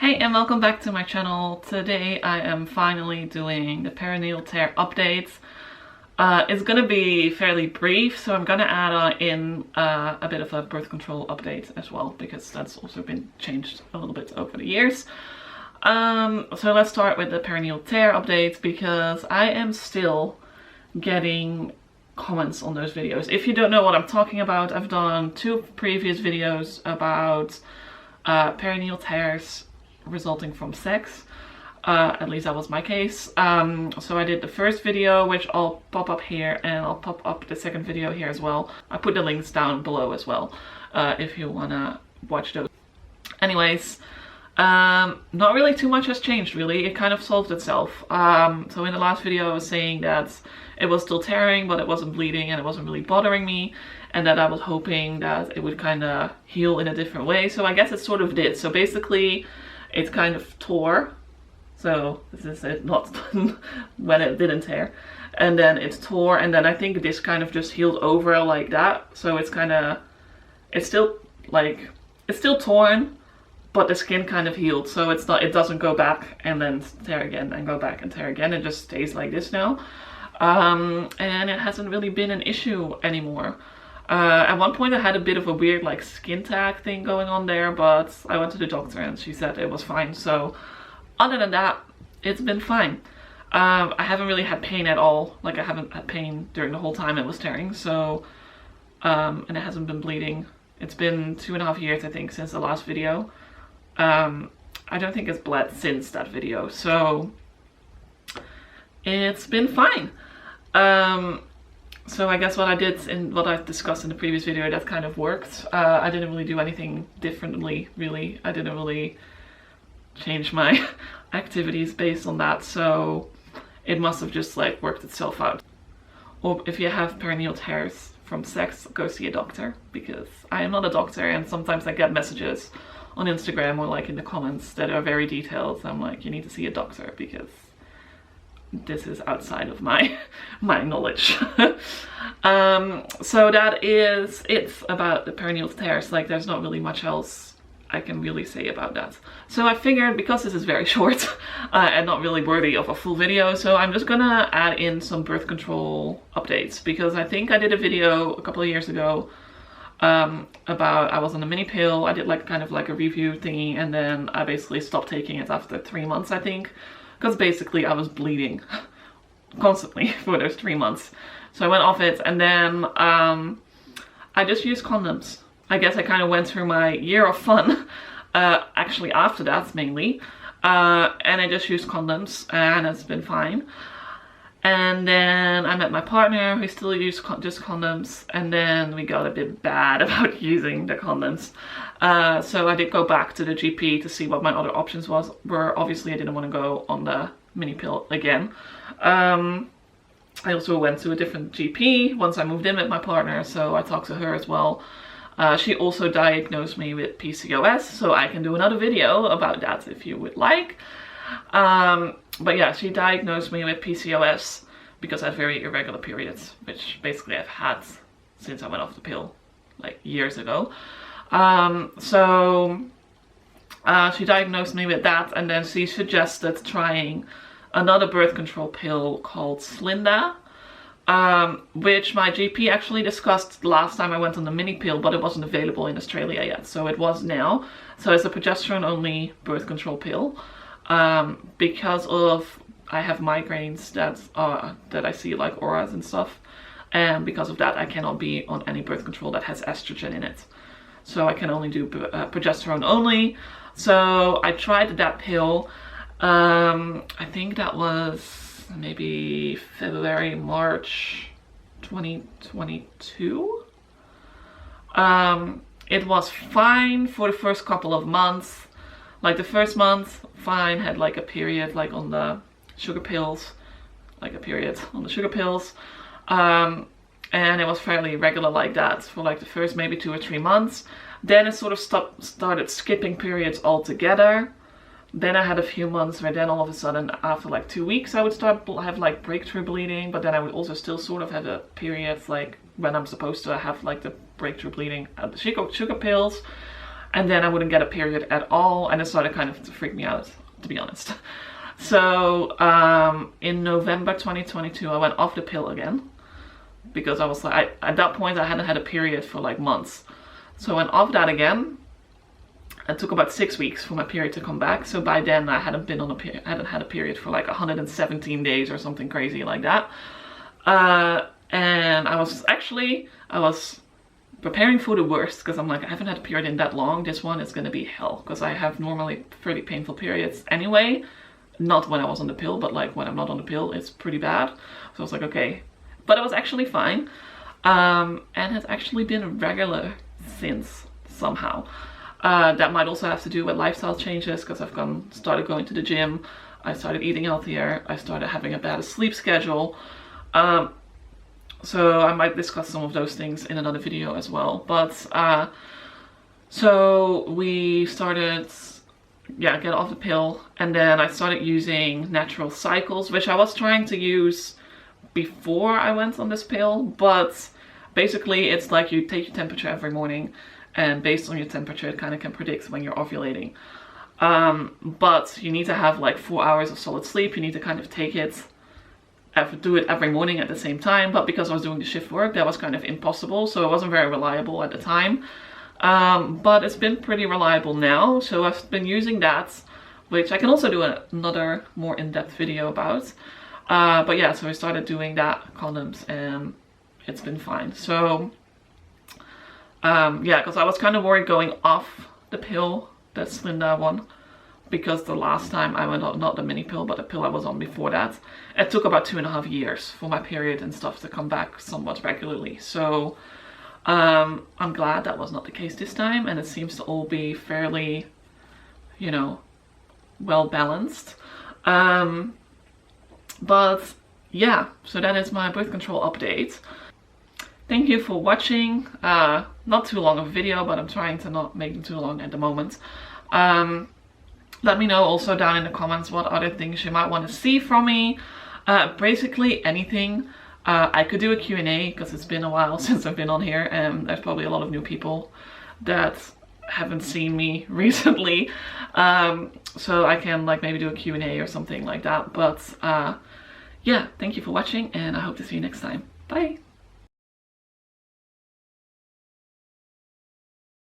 Hey and welcome back to my channel. Today I am finally doing the perineal tear updates. It's gonna be fairly brief, so I'm gonna add in a bit of a birth control update as well, because that's also been changed a little bit over the years. So let's start with the perineal tear update, because I am still getting comments on those videos. If you don't know what I'm talking about, I've done 2 previous videos about perineal tears resulting from sex. At least that was my case. So I did the first video, which I'll pop up here, and I'll pop up the second video here as well. I put the links down below as well, if you wanna watch those. Anyways, not really too much has changed really. It kind of solved itself. So in the last video I was saying that it was still tearing, but it wasn't bleeding and it wasn't really bothering me, and that I was hoping that it would kind of heal in a different way. So I guess it sort of did. So basically it kind of tore. So this is it, not when it didn't tear. And then it tore, and then I think this kind of just healed over like that. So it's kind of, it's still torn, but the skin kind of healed. So it's not, it doesn't go back and then tear again and go back and tear again. It just stays like this now. And it hasn't really been an issue anymore. At one point I had a bit of a weird like skin tag thing going on there, but I went to the doctor and she said it was fine. So other than that, it's been fine. I haven't really had pain at all. Like I haven't had pain during the whole time it was tearing. So, and it hasn't been bleeding. It's been 2.5 years, I think, since the last video. I don't think it's bled since that video. So it's been fine. So I guess what I did in what I discussed in the previous video, that kind of worked. I didn't really do anything differently, really. I didn't really change my activities based on that, so it must have just like worked itself out. Or if you have perineal tears from sex, go see a doctor, because I am not a doctor, and sometimes I get messages on Instagram or like in the comments that are very detailed. I'm like, you need to see a doctor, because this is outside of my knowledge. So that is it about the perineal tears. Like there's not really much else I can really say about that. So I figured, because this is very short and not really worthy of a full video, so I'm just gonna add in some birth control updates, because I think I did a video a couple of years ago about, I was on a mini pill. I did like kind of like a review thingy, and then I basically stopped taking it after 3 months, I think, because basically I was bleeding constantly for those 3 months. So I went off it, and then I just used condoms. I guess I kind of went through my year of fun, actually after that mainly, and I just used condoms, and it's been fine. And then I met my partner, who still used just condoms, and then we got a bit bad about using the condoms. So I did go back to the GP to see what my other options were. Obviously I didn't want to go on the mini pill again. I also went to a different GP once I moved in with my partner, so I talked to her as well. She also diagnosed me with PCOS, so I can do another video about that if you would like. But yeah, she diagnosed me with PCOS because I had very irregular periods, which basically I've had since I went off the pill, like years ago. She diagnosed me with that, and then she suggested trying another birth control pill called Slinda, which my GP actually discussed last time I went on the mini pill, but it wasn't available in Australia yet, so it was now. So it's a progesterone only birth control pill, because of, I have migraines that I see like auras and stuff, and because of that I cannot be on any birth control that has estrogen in it. So I can only do progesterone only. So I tried that pill. I think that was maybe February, March 2022. It was fine for the first couple of months. Like the first month, fine, had like a period like on the sugar pills, like a period on the sugar pills. And it was fairly regular like that for like the first maybe 2 or 3 months. Then it sort of started skipping periods altogether. Then I had a few months where then all of a sudden after like 2 weeks I would start have like breakthrough bleeding, but then I would also still sort of have a period like when I'm supposed to have like the breakthrough bleeding at the sugar pills. and then I wouldn't get a period at all, and it started kind of to freak me out, to be honest. So in November 2022 I went off the pill again, because I was like, at that point I hadn't had a period for like months. So I went off that again. It took about 6 weeks for my period to come back. So by then I hadn't been on a period, I hadn't had a period for like 117 days or something crazy like that. And I was preparing for the worst, because I'm like, I haven't had a period in that long. This one is gonna be hell, because I have normally pretty painful periods anyway. Not when I was on the pill, but like when I'm not on the pill, it's pretty bad. So I was like, okay. But it was actually fine. And has actually been regular since, somehow. That might also have to do with lifestyle changes, because I've started going to the gym, I started eating healthier, I started having a better sleep schedule. So I might discuss some of those things in another video as well. But so we started, get off the pill, and then I started using natural cycles, which I was trying to use before I went on this pill. But basically it's like you take your temperature every morning, and based on your temperature it kind of can predict when you're ovulating. But you need to have like 4 hours of solid sleep. You need to kind of do it every morning at the same time. But because I was doing the shift work, that was kind of impossible, so it wasn't very reliable at the time. But it's been pretty reliable now, so I've been using that, which I can also do another more in-depth video about. But yeah, so I started doing that, condoms, and it's been fine. So yeah, because I was kind of worried going off the pill, the Slinda one, because the last time I went on, not the mini pill, but the pill I was on before that, it took about 2.5 years for my period and stuff to come back somewhat regularly. So I'm glad that was not the case this time, and it seems to all be fairly, you know, well balanced. But yeah, so that is my birth control update. Thank you for watching. Not too long of a video, but I'm trying to not make them too long at the moment. Let me know also down in the comments what other things you might want to see from me. Basically anything. I could do a Q&A, because it's been a while since I've been on here, and there's probably a lot of new people that haven't seen me recently. So I can like maybe do a Q&A or something like that. But yeah, thank you for watching, and I hope to see you next time. Bye!